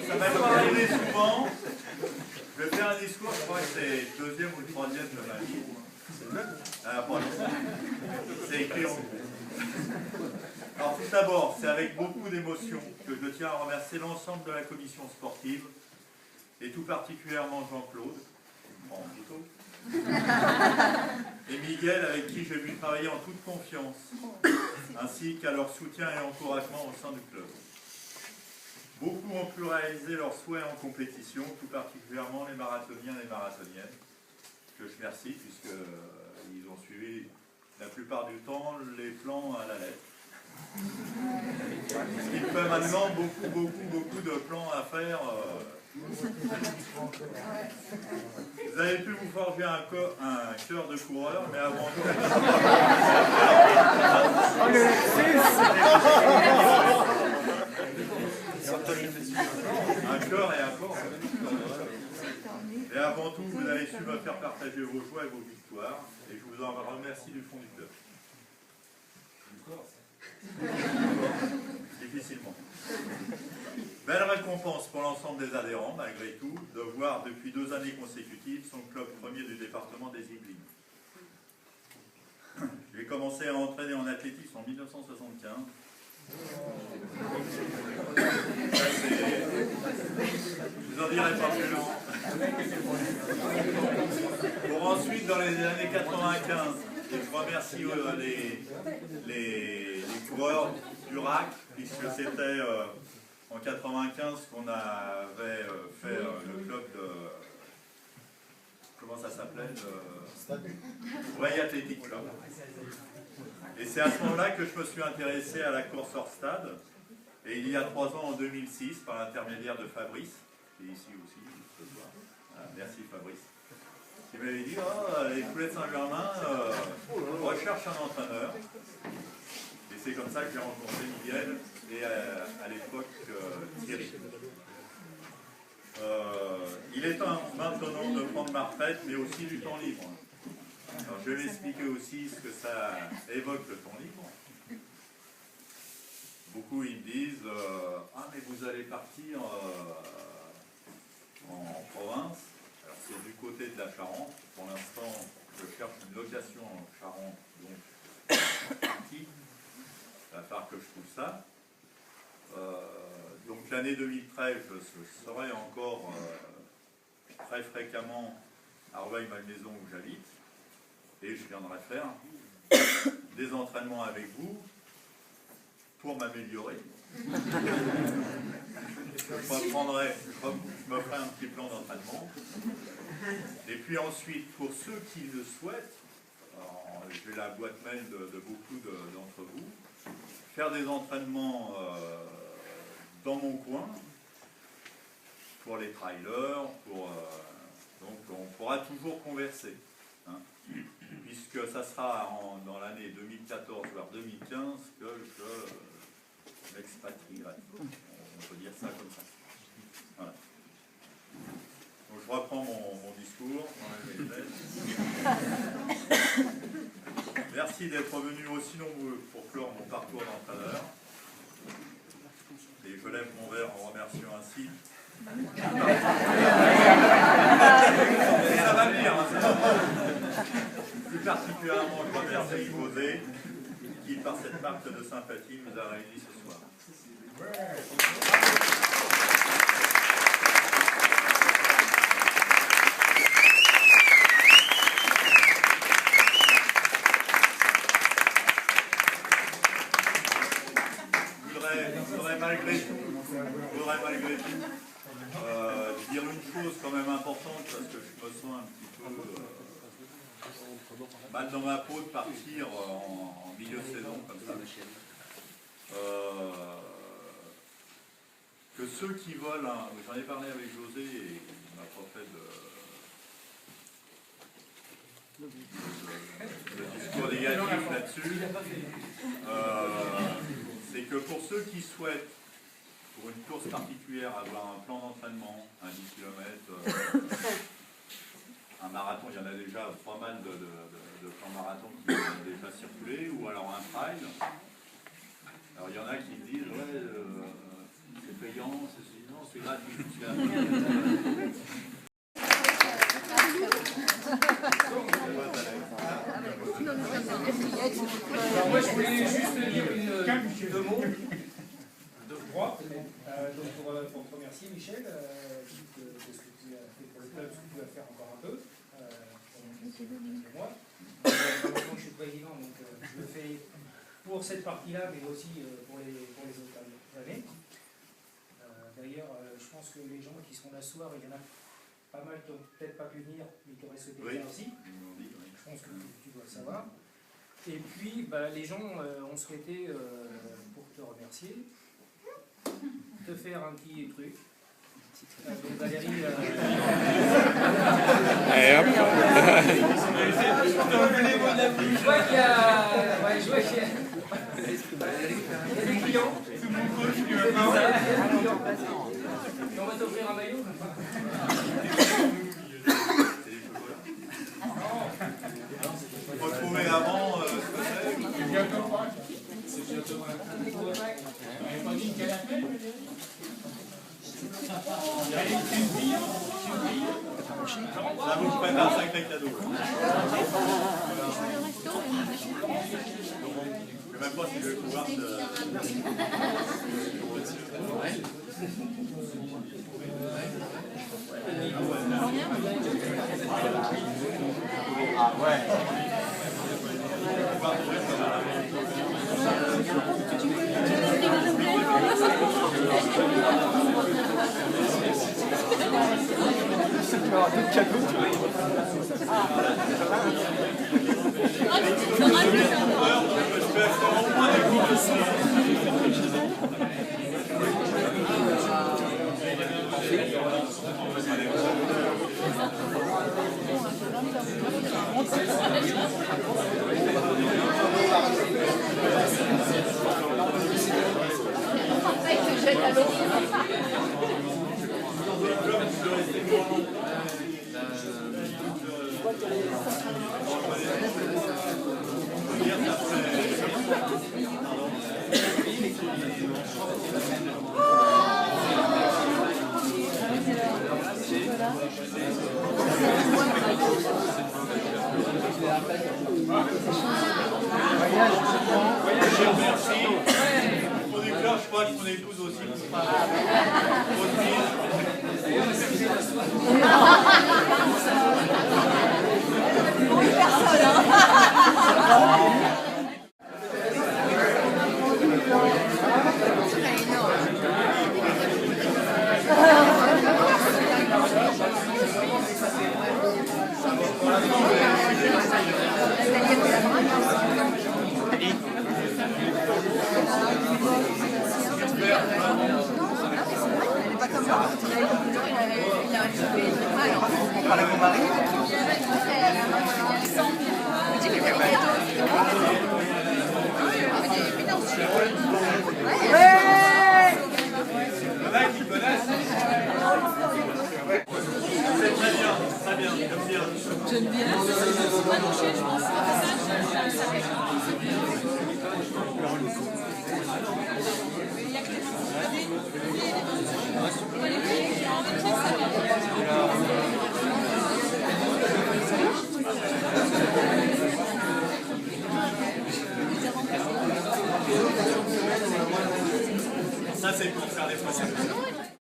Ça va pas arriver souvent. Je vais faire un discours, je crois que c'est le deuxième ou le troisième de ma vie. Ah, pardon. C'est écrit en gros. Alors tout d'abord, c'est avec beaucoup d'émotion que je tiens à remercier l'ensemble de la commission sportive, et tout particulièrement Jean-Claude, et Miguel, avec qui j'ai pu travailler en toute confiance, ainsi qu'à leur soutien et encouragement au sein du club. Beaucoup ont pu réaliser leurs souhaits en compétition, tout particulièrement les marathoniens et les marathoniennes, que je remercie puisqu'ils ont suivi la plupart du temps les plans à la lettre. Ce qui fait maintenant beaucoup de plans à faire. Vous avez pu vous forger un cœur de coureur, mais avant tout... un cœur et un corps. Et avant tout, vous avez su me faire partager vos joies et vos victoires, et je vous en remercie du fond du cœur. Difficilement. Belle récompense pour l'ensemble des adhérents, malgré tout, de voir depuis 2 années consécutives son club premier du département des Yvelines. J'ai commencé à entraîner en athlétisme en 1975. Je vous en dirai pas plus. Pour ensuite, dans les années 95, et je remercie les coureurs du RAC, puisque c'était en 95 qu'on avait fait le club de... Comment ça s'appelait? Reille Athletic Club. Et c'est à ce moment-là que je me suis intéressé à la course hors stade. Et il y a 3 ans, en 2006, par l'intermédiaire de Fabrice, qui est ici aussi, ce soir. Merci Fabrice. Qui m'avait dit, les Poulets de Saint-Germain recherchent un entraîneur. Et c'est comme ça que j'ai rencontré Miguel et à l'époque Thierry. Il est temps maintenant de prendre ma retraite, mais aussi du temps libre. Alors, je vais expliquer aussi ce que ça évoque le temps libre. Beaucoup ils me disent mais vous allez partir en province. Alors c'est du côté de la Charente. Pour l'instant, je cherche une location en Charente, donc partie. Il va falloir que je trouve ça. Donc l'année 2013, je serai encore très fréquemment à Rueil-Malmaison où j'habite. Et je viendrai faire des entraînements avec vous pour m'améliorer. Je me ferai un petit plan d'entraînement. Et puis ensuite, pour ceux qui le souhaitent, j'ai la boîte mail de beaucoup d'entre vous, faire des entraînements dans mon coin, pour les trailers, donc on pourra toujours converser. Hein, puisque ça sera dans l'année 2014 voire 2015 que je m'expatrierai. On peut dire ça comme ça. Voilà. Donc je reprends mon discours. Merci d'être venus aussi nombreux pour clore mon parcours d'entraîneur. Et je lève mon verre en remerciant ainsi. Ça va venir, hein, ça va venir. Plus particulièrement, je remercie José, qui, par cette marque de sympathie, nous a réunis ce soir. Je voudrais malgré tout dire une chose quand même importante, parce que je me sens un petit peu mal dans ma peau de partir en milieu de saison comme ça. Que ceux qui veulent, j'en ai parlé avec José et il m'a pas fait de discours négatif là-dessus, c'est que pour ceux qui souhaitent, pour une course particulière, avoir un plan d'entraînement, un 10 km, un marathon, il y en a déjà pas mal de plans marathon qui ont déjà circulé, ou alors un trail. Alors il y en a qui me disent, ouais, c'est payant, c'est... Non, c'est gratuit. Alors moi je voulais juste dire deux mots, trois, donc pour te remercier Michel de ce que tu as fait pour le club, ce que tu vas faire encore un peu, moi. Maintenant je suis président, donc je le fais pour cette partie-là, mais aussi pour les autres années. D'ailleurs, je pense que les gens qui seront là ce soir, il y en a pas mal qui n'ont peut-être pas pu venir, mais qui auraient souhaité venir aussi. Je pense que tu dois le savoir. Et puis, les gens ont souhaité, pour te remercier, te faire un petit truc. Donc Valérie... Je vois qu'il y a... Ouais, je vois qu'il y a... des clients. C'est mon coach qui va faire. On va t'offrir un maillot. Retrouver avant ce que c'est bientôt Pâques. C'est bientôt Pâques. On n'avait pas dit quelle appel. Ça vous prépare un sacré cadeau. Je ne sais même pas si je vais pouvoir te... Ah ouais. Je crois que mon épouse aussi. J'aime bien.